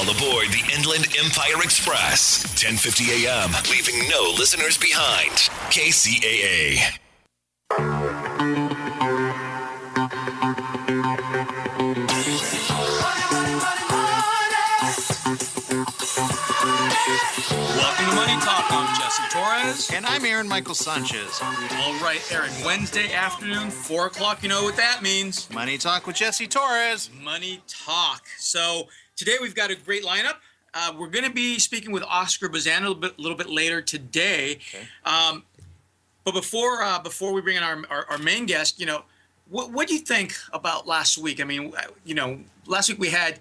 All aboard the Inland Empire Express. 10:50 a.m., leaving no listeners behind. KCAA. Welcome to Money Talk. I'm Jesse Torres. And I'm Aaron Michael Sanchez. All right, Aaron, Wednesday afternoon, 4 o'clock. You know what that means. Money Talk with Jesse Torres. Money Talk. So today we've got a great lineup. We're going to be speaking with Oscar Bazan a little bit later today. Okay. But before we bring in our main guest, what do you think about last week? I mean, last week we had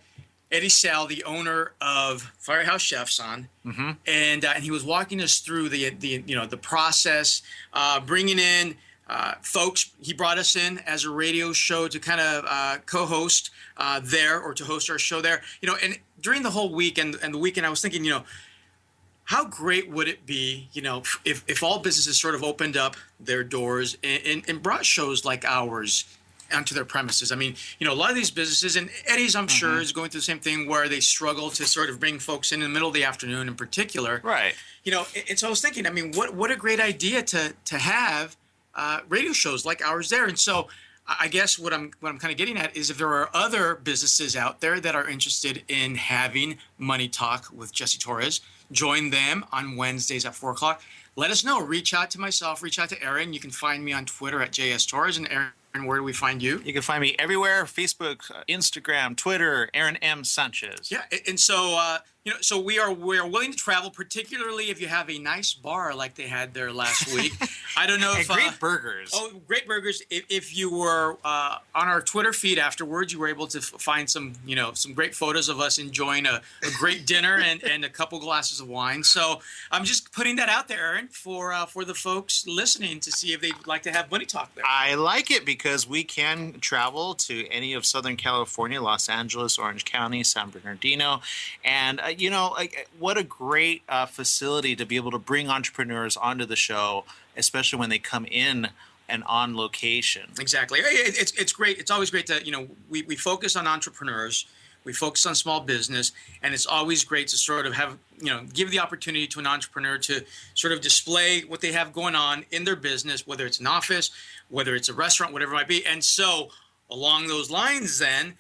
Eddie Sal, the owner of Firehouse Chefs, on, and he was walking us through the process, bringing in folks. He brought us in as a radio show to kind of co-host there, or to host our show there. And during the whole week and the weekend, I was thinking, how great would it be, if all businesses sort of opened up their doors and brought shows like ours onto their premises. I mean, a lot of these businesses, and Eddie's, I'm sure, is going through the same thing, where they struggle to sort of bring folks in the middle of the afternoon in particular. Right. And so I was thinking, I mean, what a great idea to have radio shows like ours there. And so I guess what I'm kind of getting at is, if there are other businesses out there that are interested in having Money Talk with Jesse Torres, join them on Wednesdays at 4 o'clock. Let us know. Reach out to myself. Reach out to Aaron. You can find me on Twitter at JS Torres. And Aaron, where do we find you? You can find me everywhere: Facebook, Instagram, Twitter, Aaron M. Sanchez. Yeah, and so so we are willing to travel, particularly if you have a nice bar like they had there last week. I don't know if great burgers. Oh, great burgers! If you were on our Twitter feed afterwards, you were able to find some great photos of us enjoying a great dinner and a couple glasses of wine. So I'm just putting that out there, Aaron, for the folks listening to see if they'd like to have Money Talk there. I like it because we can travel to any of Southern California, Los Angeles, Orange County, San Bernardino, and what a great facility to be able to bring entrepreneurs onto the show, especially when they come in and on location. Exactly. It's great. It's always great to, we focus on entrepreneurs, we focus on small business, and it's always great to sort of have, give the opportunity to an entrepreneur to sort of display what they have going on in their business, whether it's an office, whether it's a restaurant, whatever it might be. And so along those lines then,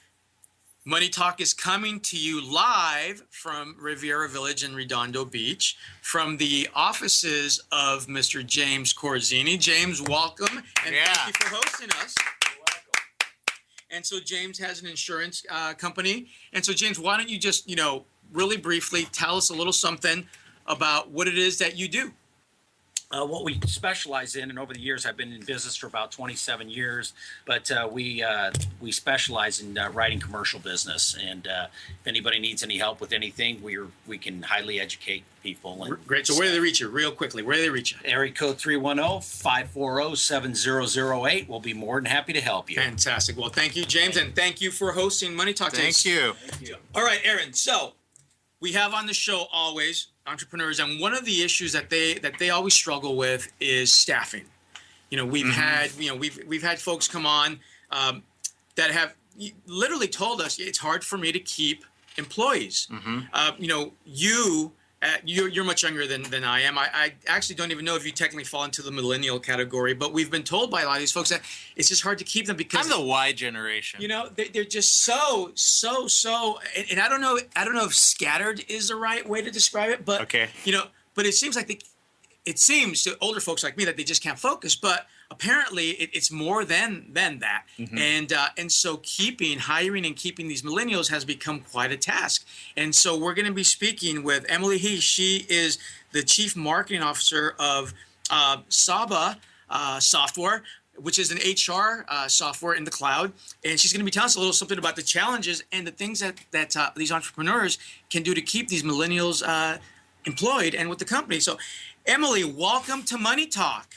Money Talk is coming to you live from Riviera Village in Redondo Beach, from the offices of Mr. James Corzini. James, welcome, and thank you for hosting us. You're welcome. And so James has an insurance company. And so, James, why don't you just, really briefly tell us a little something about what it is that you do? What we specialize in, and over the years I've been in business for about 27 years, but we specialize in writing commercial business. And if anybody needs any help with anything, we can highly educate people. And great. So where do they reach you? Real quickly, where do they reach you? Area code 310-540-7008. We'll be more than happy to help you. Fantastic. Well, thank you, James, and thank you for hosting Money Talk. Thank you. All right, Aaron. So we have on the show always entrepreneurs, and one of the issues that they always struggle with is staffing. We've had we've had folks come on that have literally told us it's hard for me to keep employees. You're much younger than I am. I actually don't even know if you technically fall into the millennial category, but we've been told by a lot of these folks that it's just hard to keep them because I'm the Y generation. They're just so, and I don't know if scattered is the right way to describe it, but okay. But it seems like it seems to older folks like me that they just can't focus, but apparently it's more than that. And so hiring and keeping these millennials has become quite a task. And so we're going to be speaking with Emily He. She is the Chief Marketing Officer of Saba software, which is an HR software in the cloud. And she's going to be telling us a little something about the challenges and the things that these entrepreneurs can do to keep these millennials employed and with the company. So, Emily, welcome to Money Talk.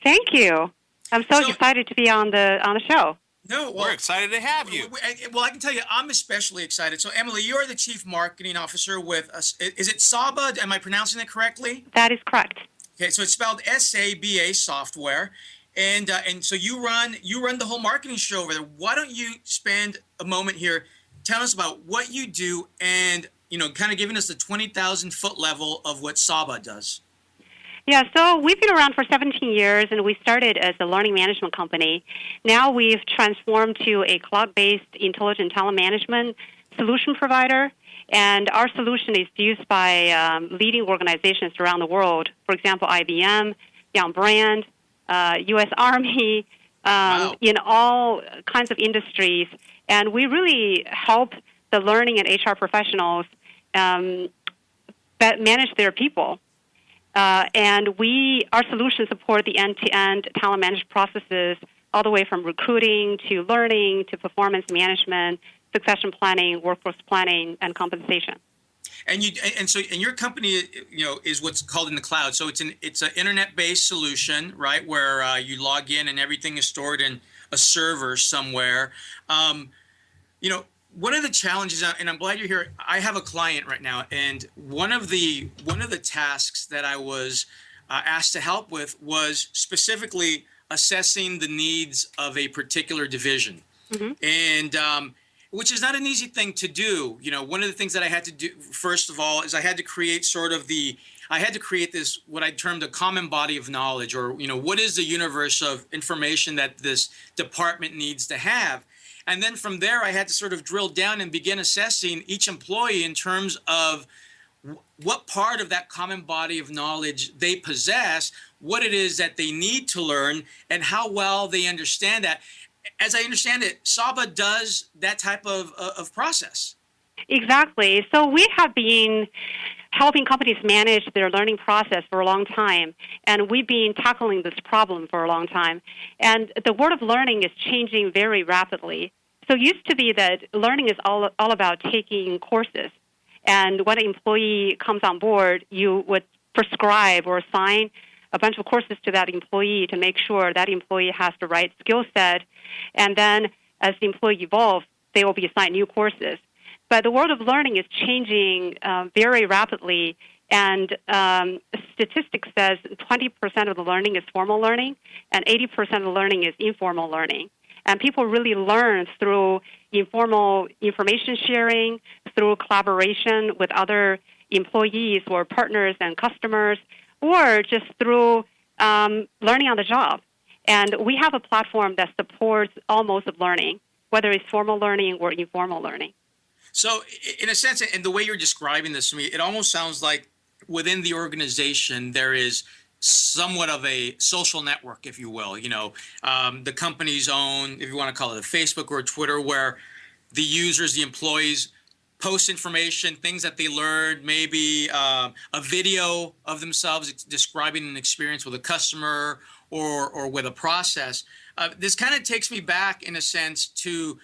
Thank you. I'm so excited to be on the show. No, we're excited to have you. Well, I can tell you, I'm especially excited. So, Emily, you are the Chief Marketing Officer with us. Is it Saba? Am I pronouncing it correctly? That is correct. Okay, so it's spelled SABA software, and so you run the whole marketing show over there. Why don't you spend a moment here, tell us about what you do and kind of giving us the 20,000-foot level of what Saba does. Yeah, so we've been around for 17 years, and we started as a learning management company. Now we've transformed to a cloud-based intelligent talent management solution provider, and our solution is used by leading organizations around the world. For example, IBM, Young Brand, U.S. Army, Wow. in all kinds of industries. And we really help the learning and HR professionals that manage their people. And our solutions support the end-to-end talent management processes, all the way from recruiting to learning to performance management, succession planning, workforce planning, and compensation. And your company, is what's called in the cloud. So it's an internet-based solution, right, where you log in and everything is stored in a server somewhere. One of the challenges, and I'm glad you're here. I have a client right now, and one of the tasks that I was asked to help with was specifically assessing the needs of a particular division, and which is not an easy thing to do. One of the things that I had to do first of all is I had to create this what I termed a common body of knowledge, or what is the universe of information that this department needs to have. And then from there, I had to sort of drill down and begin assessing each employee in terms of what part of that common body of knowledge they possess, what it is that they need to learn, and how well they understand that. As I understand it, Saba does that type of process. Exactly. So we have been helping companies manage their learning process for a long time, and we've been tackling this problem for a long time. And the world of learning is changing very rapidly. So it used to be that learning is all about taking courses, and when an employee comes on board, you would prescribe or assign a bunch of courses to that employee to make sure that employee has the right skill set, and then as the employee evolves, they will be assigned new courses. But the world of learning is changing very rapidly, and statistics says 20% of the learning is formal learning, and 80% of the learning is informal learning. And people really learn through informal information sharing, through collaboration with other employees or partners and customers, or just through learning on the job. And we have a platform that supports all modes of learning, whether it's formal learning or informal learning. So in a sense, and the way you're describing this to me, it almost sounds like within the organization there is somewhat of a social network, if you will, the company's own, if you want to call it a Facebook or a Twitter, where the users, the employees, post information, things that they learned, maybe a video of themselves describing an experience with a customer or with a process. This kind of takes me back, in a sense, to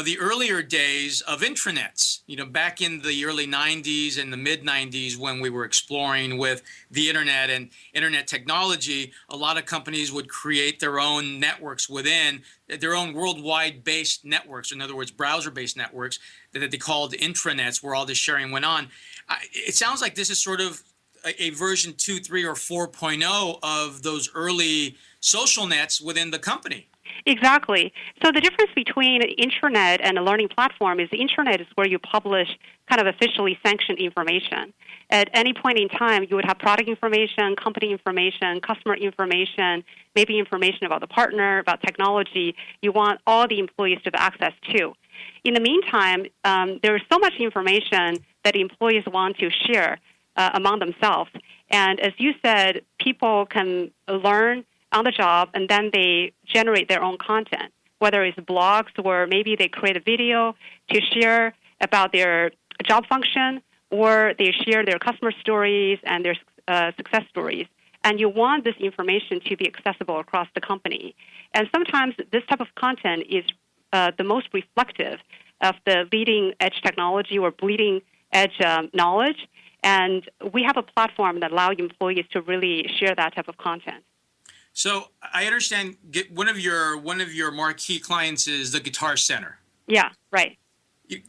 the earlier days of intranets, back in the early 90s and the mid 90s, when we were exploring with the internet and internet technology. A lot of companies would create their own networks within their own worldwide based networks, in other words, browser based networks that they called intranets, where all this sharing went on. It sounds like this is sort of a version 2, 3, or 4.0 of those early social nets within the company. Exactly. So the difference between an intranet and a learning platform is the intranet is where you publish kind of officially sanctioned information. At any point in time, you would have product information, company information, customer information, maybe information about the partner, about technology. You want all the employees to have access to. In the meantime, there is so much information that employees want to share among themselves. And as you said, people can learn on the job, and then they generate their own content, whether it's blogs or maybe they create a video to share about their job function, or they share their customer stories and their success stories. And you want this information to be accessible across the company. And sometimes this type of content is the most reflective of the leading edge technology or bleeding edge knowledge. And we have a platform that allows employees to really share that type of content. So I understand one of your marquee clients is the Guitar Center. Yeah, right.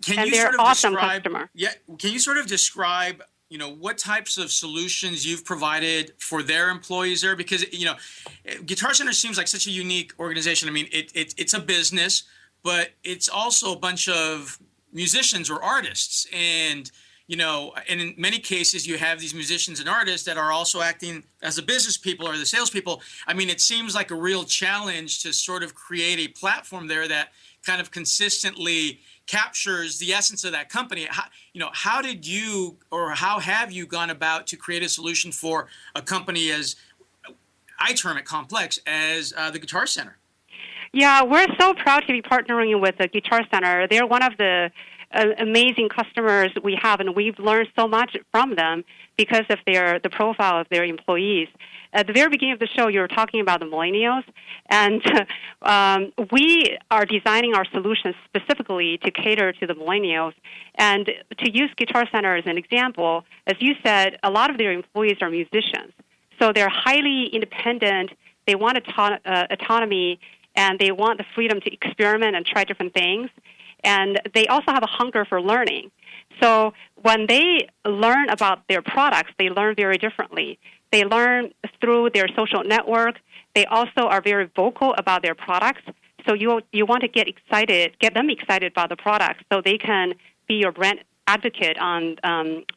Can you they're sort of awesome describe? customer. Yeah. Can you sort of describe, what types of solutions you've provided for their employees there? Because Guitar Center seems like such a unique organization. I mean, it's a business, but it's also a bunch of musicians or artists, and and in many cases you have these musicians and artists that are also acting as the business people or the salespeople. I mean, it seems like a real challenge to sort of create a platform there that kind of consistently captures the essence of that company. How did you, or how have you gone about to create a solution for a company as, I term it complex, as the Guitar Center? Yeah, we're so proud to be partnering with the Guitar Center. They're one of the amazing customers we have, and we've learned so much from them because of the profile of their employees. At the very beginning of the show, you were talking about the millennials, and we are designing our solutions specifically to cater to the millennials. And to use Guitar Center as an example, as you said, a lot of their employees are musicians. So they're highly independent. They want autonomy, and they want the freedom to experiment and try different things. And they also have a hunger for learning. So when they learn about their products, they learn very differently. They learn through their social network. They also are very vocal about their products. So you want to get them excited about the products so they can be your brand advocate on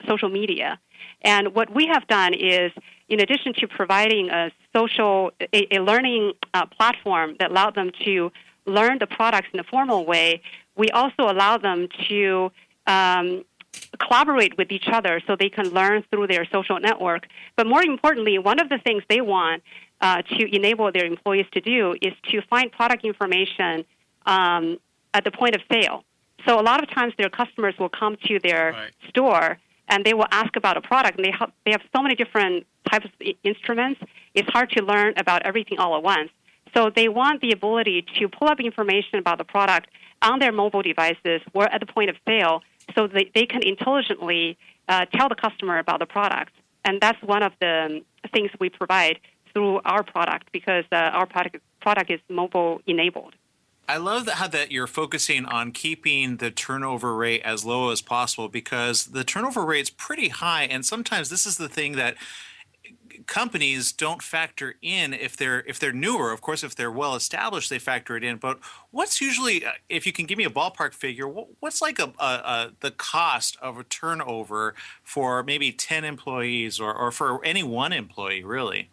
social media. And what we have done is, in addition to providing a learning platform that allowed them to learn the products in a formal way, we also allow them to collaborate with each other so they can learn through their social network. But more importantly, one of the things they want to enable their employees to do is to find product information at the point of sale. So a lot of times their customers will come to their store and they will ask about a product, and they have so many different types of instruments, it's hard to learn about everything all at once. So they want the ability to pull up information about the product on their mobile devices or at the point of sale so that they can intelligently tell the customer about the product. And that's one of the things we provide through our product because our product is mobile-enabled. I love how that you're focusing on keeping the turnover rate as low as possible because the turnover rate's pretty high, and sometimes this is the thing that companies don't factor in if they're newer. Of course, if they're well established, they factor it in. But what's usually, if you can give me a ballpark figure, what's like the cost of a turnover for maybe 10 employees or for any one employee, really?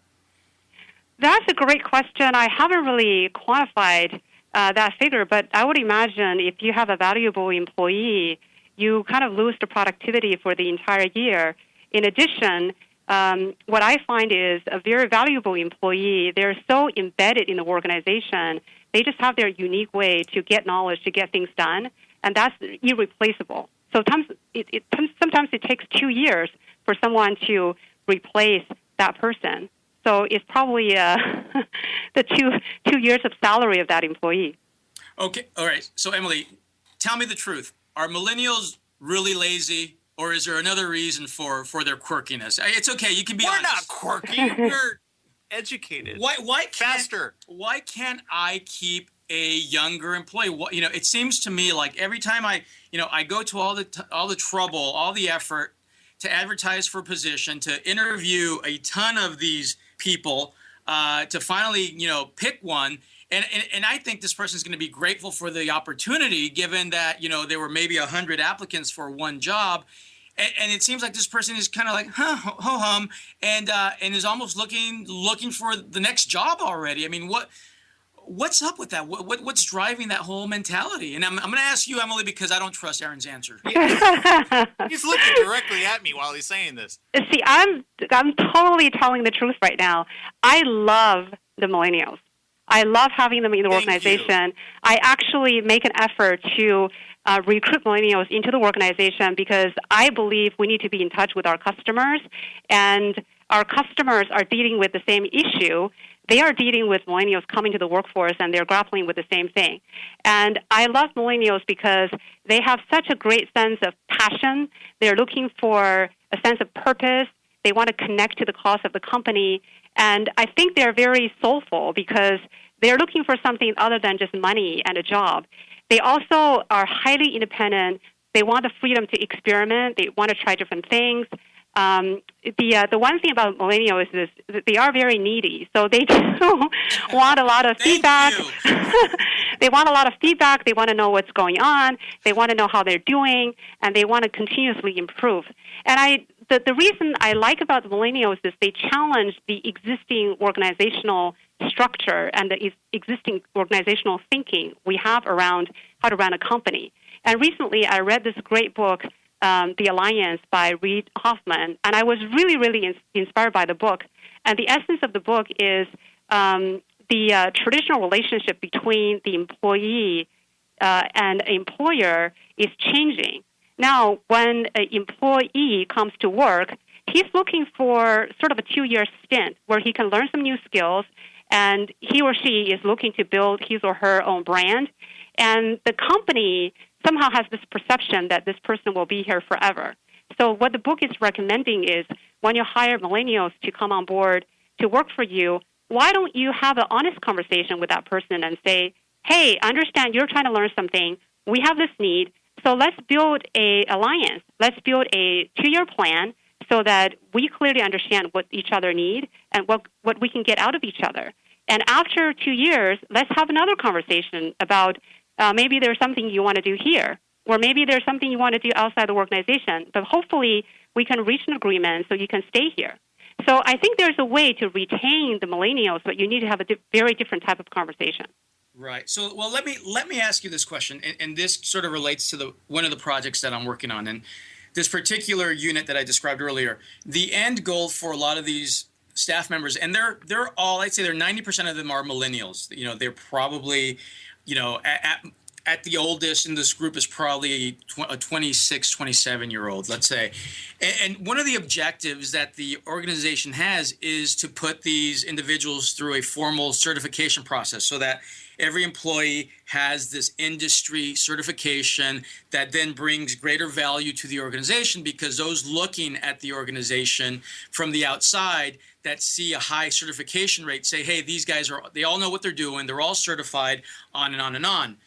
That's a great question. I haven't really quantified that figure, but I would imagine if you have a valuable employee, you kind of lose the productivity for the entire year. In addition, what I find is a very valuable employee, they're so embedded in the organization, they just have their unique way to get knowledge, to get things done, and that's irreplaceable. So sometimes it takes 2 years for someone to replace that person. So it's probably the 2 years of salary of that employee. Okay, all right. So Emily, tell me the truth. Are millennials really lazy, or is there another reason for their quirkiness? It's okay. You can be honest. We're not quirky. We're educated. Why can't I keep a younger employee? It seems to me like every time I go to all the trouble, all the effort to advertise for a position, to interview a ton of these people, to finally, pick one. And I think this person is going to be grateful for the opportunity, given that, there were maybe 100 applicants for one job. And it seems like this person is kind of like, ho-hum, and is almost looking for the next job already. I mean, what's up with that? What's driving that whole mentality? And I'm going to ask you, Emily, because I don't trust Aaron's answer. He's looking directly at me while he's saying this. See, I'm totally telling the truth right now. I love the millennials. I love having them in the organization. I actually make an effort to recruit millennials into the organization because I believe we need to be in touch with our customers, and our customers are dealing with the same issue. They are dealing with millennials coming to the workforce, and they're grappling with the same thing. And I love millennials because they have such a great sense of passion. They're looking for a sense of purpose. They want to connect to the cause of the company. And I think they're very soulful because they're looking for something other than just money and a job. They also are highly independent. They want the freedom to experiment. They want to try different things. The one thing about millennials is that they are very needy, so they do want a lot of feedback. They want a lot of feedback. They want to know what's going on. They want to know how they're doing, and they want to continuously improve. And the reason I like about the millennials is they challenge the existing organizational structure and the existing organizational thinking we have around how to run a company. And recently, I read this great book, The Alliance by Reid Hoffman, and I was really, really inspired by the book. And the essence of the book is the traditional relationship between the employee and employer is changing. Now, when an employee comes to work, he's looking for sort of a 2-year stint where he can learn some new skills, and he or she is looking to build his or her own brand. And the company somehow has this perception that this person will be here forever. So what the book is recommending is when you hire millennials to come on board to work for you, why don't you have an honest conversation with that person and say, hey, I understand you're trying to learn something. We have this need. So let's build an alliance. Let's build a 2-year plan so that we clearly understand what each other need and what we can get out of each other. And after 2 years, let's have another conversation about maybe there's something you want to do here, or maybe there's something you want to do outside the organization. But hopefully we can reach an agreement so you can stay here. So I think there's a way to retain the millennials, but you need to have a very different type of conversation. Right. So, well, let me ask you this question, and this sort of relates to one of the projects that I'm working on, and this particular unit that I described earlier. The end goal for a lot of these staff members, and they're all, I'd say, 90% of them are millennials. You know, they're probably, you know, at the oldest in this group is probably a 26, 27-year-old, let's say. And one of the objectives that the organization has is to put these individuals through a formal certification process so that every employee has this industry certification that then brings greater value to the organization, because those looking at the organization from the outside that see a high certification rate say, hey, these guys they all know what they're doing. They're all certified, on and on and on.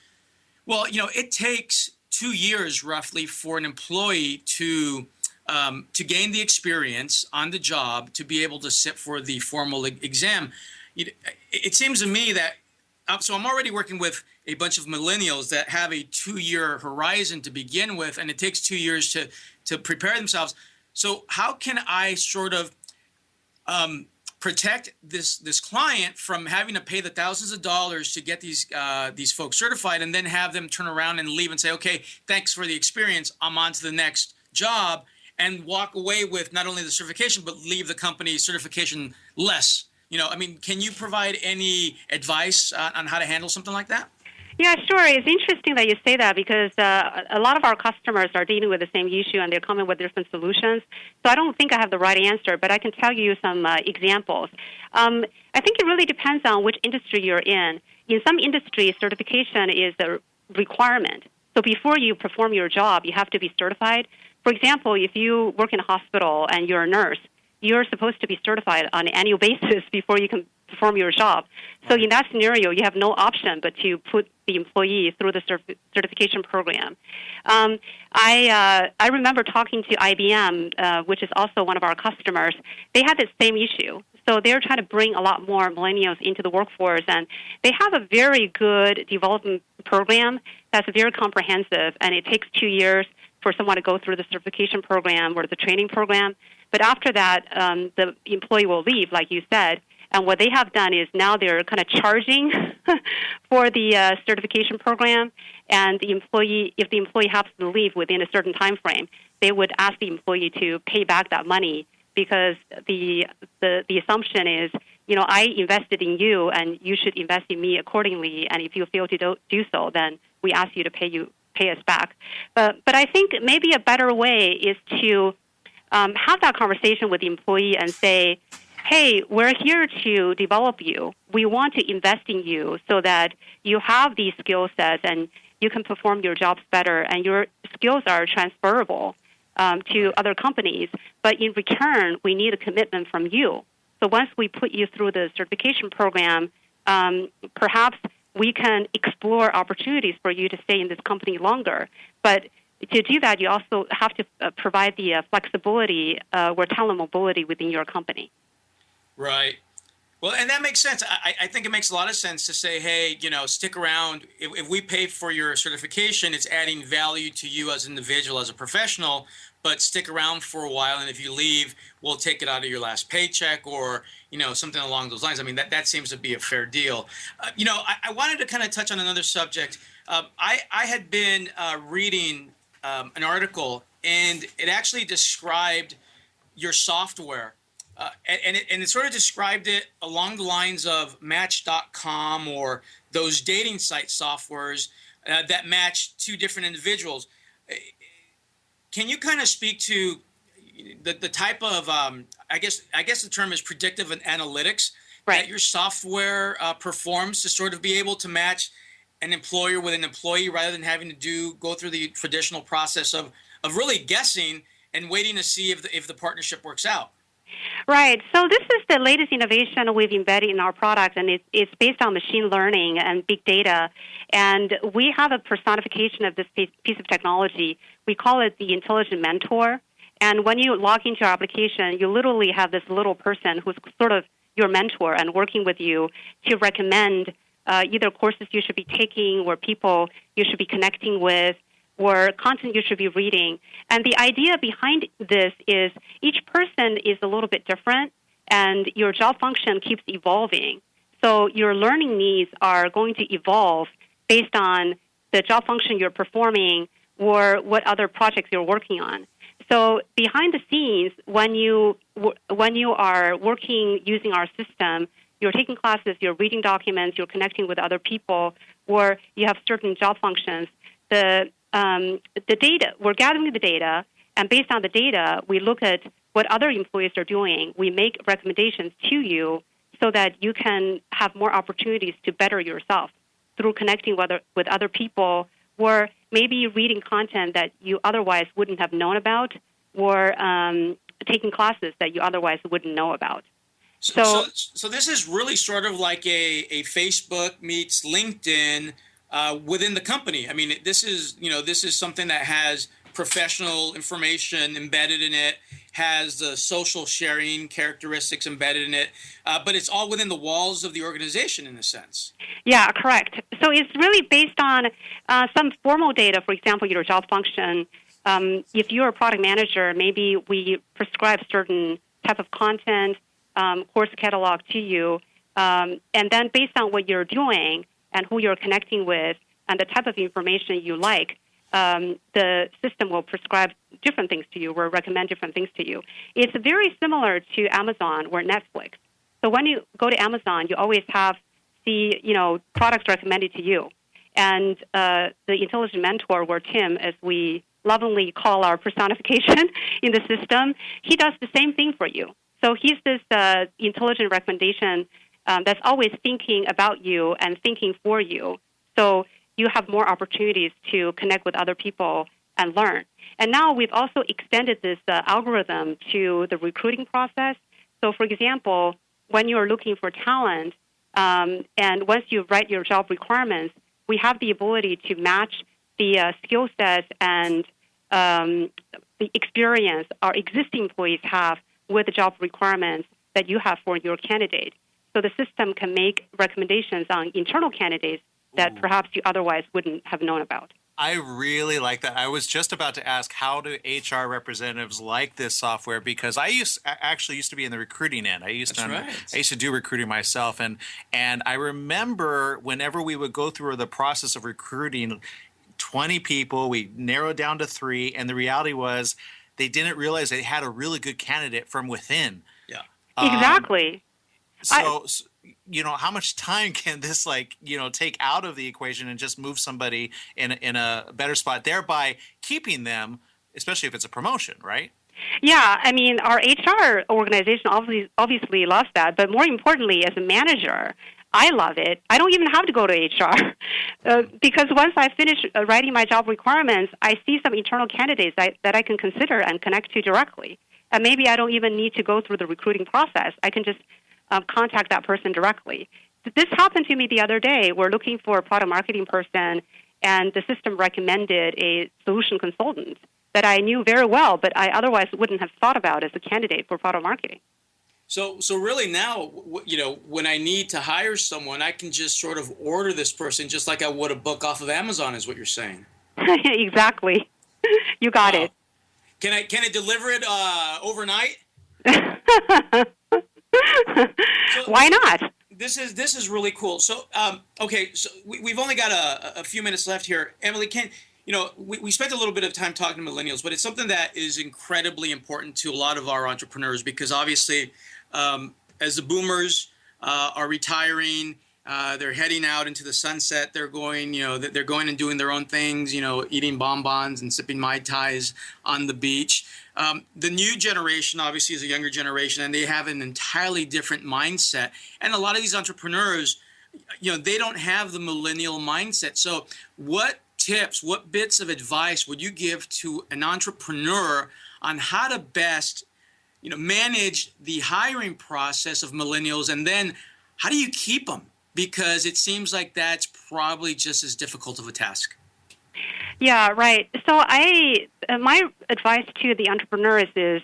Well, you know, it takes 2 years roughly for an employee to gain the experience on the job to be able to sit for the formal exam. It seems to me that, so I'm already working with a bunch of millennials that have a 2-year horizon to begin with, and it takes 2 years to prepare themselves. So how can I sort of protect this client from having to pay the thousands of dollars to get these folks certified, and then have them turn around and leave and say, okay, thanks for the experience, I'm on to the next job, and walk away with not only the certification but leave the company certification less? You know, I mean, can you provide any advice on how to handle something like that? Yeah, sure. It's interesting that you say that, because a lot of our customers are dealing with the same issue, and they're coming with different solutions. So I don't think I have the right answer, but I can tell you some examples. I think it really depends on which industry you're in. In some industries, certification is a requirement. So before you perform your job, you have to be certified. For example, if you work in a hospital and you're a nurse, you're supposed to be certified on an annual basis before you can perform your job. So in that scenario, you have no option but to put the employee through the certification program. I remember talking to IBM, which is also one of our customers. They had this same issue. So they're trying to bring a lot more millennials into the workforce, and they have a very good development program that's very comprehensive, and it takes 2 years for someone to go through the certification program or the training program. But after that, the employee will leave, like you said. And what they have done is now they're kind of charging for the certification program. And the employee, if the employee happens to leave within a certain time frame, they would ask the employee to pay back that money, because the assumption is, you know, I invested in you, and you should invest in me accordingly. And if you fail to do so, then we ask you to pay us back. But I think maybe a better way is to have that conversation with the employee and say, hey, we're here to develop you. We want to invest in you so that you have these skill sets and you can perform your jobs better, and your skills are transferable to other companies. But in return, we need a commitment from you. So once we put you through the certification program, perhaps we can explore opportunities for you to stay in this company longer. But to do that, you also have to provide the flexibility or talent mobility within your company. Right. Well, and that makes sense. I think it makes a lot of sense to say, hey, stick around. If we pay for your certification, it's adding value to you as an individual, as a professional, but stick around for a while. And if you leave, we'll take it out of your last paycheck or, something along those lines. I mean, that seems to be a fair deal. I wanted to kind of touch on another subject. I had been reading an article, and it actually described your software. And it sort of described it along the lines of Match.com or those dating site softwares that match two different individuals. Can you kind of speak to the type of I guess the term is predictive analytics that your software performs to sort of be able to match an employer with an employee rather than having to go through the traditional process of really guessing and waiting to see if the partnership works out? Right. So this is the latest innovation we've embedded in our product, and it's based on machine learning and big data. And we have a personification of this piece of technology. We call it the intelligent mentor. And when you log into your application, you literally have this little person who's sort of your mentor and working with you to recommend either courses you should be taking or people you should be connecting with, or content you should be reading. And the idea behind this is each person is a little bit different, and your job function keeps evolving. So your learning needs are going to evolve based on the job function you're performing or what other projects you're working on. So behind the scenes, when you are working using our system, you're taking classes, you're reading documents, you're connecting with other people, or you have certain job functions, the data, we're gathering the data, and based on the data, we look at what other employees are doing. We make recommendations to you so that you can have more opportunities to better yourself through connecting with other people, or maybe reading content that you otherwise wouldn't have known about, or taking classes that you otherwise wouldn't know about. So this is really sort of like a Facebook meets LinkedIn within the company. I mean, this is something that has professional information embedded in it, has the social sharing characteristics embedded in it, but it's all within the walls of the organization in a sense. Yeah, correct. So it's really based on some formal data, for example, your job function. If you're a product manager, maybe we prescribe certain type of content, course catalog to you, and then based on what you're doing and who you're connecting with and the type of information you like, the system will prescribe different things to you or recommend different things to you. It's very similar to Amazon or Netflix. So when you go to Amazon, you always have products recommended to you. And the intelligent mentor, or Tim, as we lovingly call our personification in the system, he does the same thing for you. So he's this intelligent recommendation that's always thinking about you and thinking for you. So you have more opportunities to connect with other people and learn. And now we've also extended this algorithm to the recruiting process. So, for example, when you're looking for talent, and once you write your job requirements, we have the ability to match the skill sets and the experience our existing employees have with the job requirements that you have for your candidate. So the system can make recommendations on internal candidates that perhaps you otherwise wouldn't have known about. I really like that. I was just about to ask, how do HR representatives like this software? Because I actually used to be in the recruiting end. I used to do recruiting myself, and I remember whenever we would go through the process of recruiting 20 people, we narrowed down to 3, and the reality was they didn't realize they had a really good candidate from within. Yeah, exactly. So how much time can this take out of the equation and just move somebody in a better spot, thereby keeping them, especially if it's a promotion, right? Yeah, I mean, our HR organization obviously loves that, but more importantly, as a manager, I love it. I don't even have to go to HR because once I finish writing my job requirements, I see some internal candidates that I can consider and connect to directly. And maybe I don't even need to go through the recruiting process. I can just contact that person directly. This happened to me the other day. We're looking for a product marketing person, and the system recommended a solution consultant that I knew very well, but I otherwise wouldn't have thought about as a candidate for product marketing. So really now, when I need to hire someone, I can just sort of order this person just like I would a book off of Amazon, is what you're saying. Exactly. You got Wow. it. Can I deliver it overnight? Why not? This is really cool. So okay, so we've only got a few minutes left here. Emily, we spent a little bit of time talking to millennials, but it's something that is incredibly important to a lot of our entrepreneurs because obviously, as the boomers are retiring, they're heading out into the sunset. They're going, they're going and doing their own things, eating bonbons and sipping Mai Tais on the beach. The new generation obviously is a younger generation, and they have an entirely different mindset. And a lot of these entrepreneurs, they don't have the millennial mindset. So what tips, what bits of advice would you give to an entrepreneur on how to best, manage the hiring process of millennials, and then how do you keep them? Because it seems like that's probably just as difficult of a task. Yeah, right. So my advice to the entrepreneurs is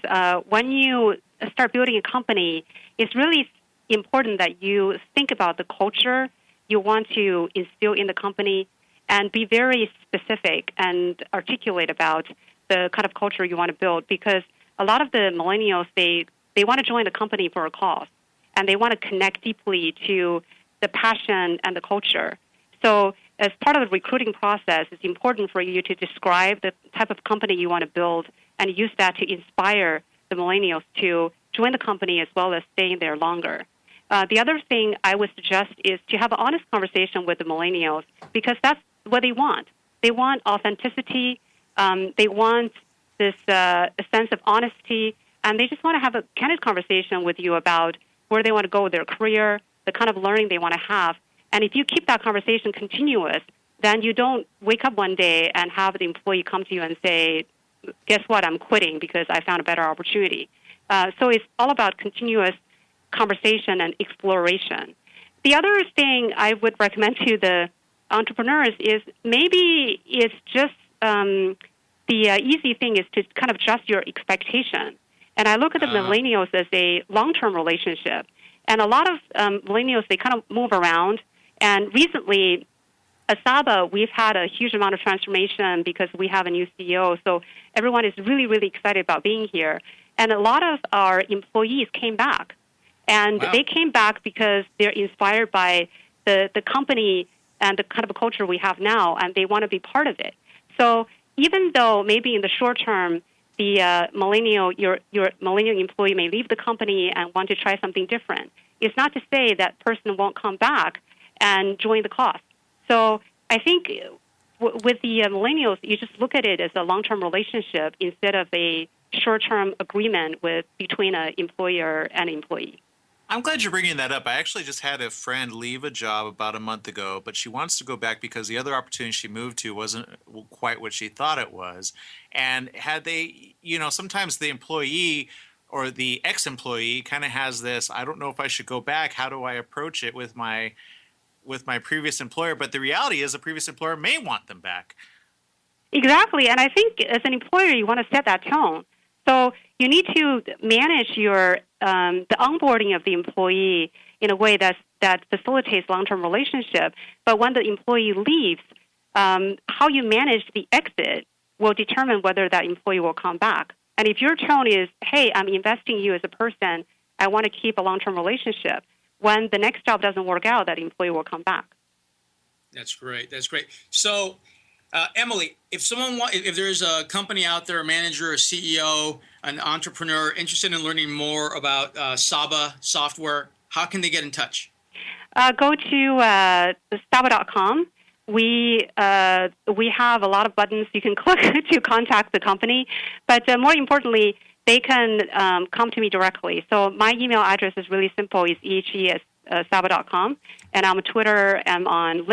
when you start building a company, it's really important that you think about the culture you want to instill in the company and be very specific and articulate about the kind of culture you want to build, because a lot of the millennials, they want to join the company for a cause, and they want to connect deeply to the passion and the culture. So as part of the recruiting process, it's important for you to describe the type of company you want to build and use that to inspire the millennials to join the company as well as staying there longer. The other thing I would suggest is to have an honest conversation with the millennials, because that's what they want. They want authenticity. They want this a sense of honesty, and they just want to have a candid conversation with you about where they want to go with their career, the kind of learning they want to have. And if you keep that conversation continuous, then you don't wake up one day and have the employee come to you and say, guess what, I'm quitting because I found a better opportunity. So it's all about continuous conversation and exploration. The other thing I would recommend to the entrepreneurs is maybe it's just the easy thing is to kind of adjust your expectation. And I look at the millennials as a long-term relationship. And a lot of millennials, they kind of move around. And recently, at Saba, we've had a huge amount of transformation because we have a new CEO. So everyone is really, really excited about being here. And a lot of our employees came back. And They came back because they're inspired by the company and the kind of culture we have now, and they want to be part of it. So even though maybe in the short term, the millennial, your millennial employee may leave the company and want to try something different, it's not to say that person won't come back and join the cause. So I think with the millennials, you just look at it as a long-term relationship instead of a short-term agreement between an employer and employee. I'm glad you're bringing that up. I actually just had a friend leave a job about a month ago, but she wants to go back because the other opportunity she moved to wasn't quite what she thought it was. And had they, sometimes the employee or the ex-employee kind of has this, I don't know if I should go back. How do I approach it with my previous employer? But the reality is the previous employer may want them back. Exactly. And I think as an employer, you want to set that tone. So you need to manage your the onboarding of the employee in a way that facilitates long-term relationship. But when the employee leaves, how you manage the exit will determine whether that employee will come back. And if your tone is, hey, I'm investing in you as a person, I want to keep a long-term relationship, when the next job doesn't work out, that employee will come back. That's great. That's great. So, Emily, if there's a company out there, a manager, a CEO, an entrepreneur interested in learning more about Saba software, how can they get in touch? Go to Saba.com. We have a lot of buttons you can click to contact the company, but more importantly, they can come to me directly. So my email address is really simple. It's ehe@saba.com, and I'm on Twitter, I'm on LinkedIn.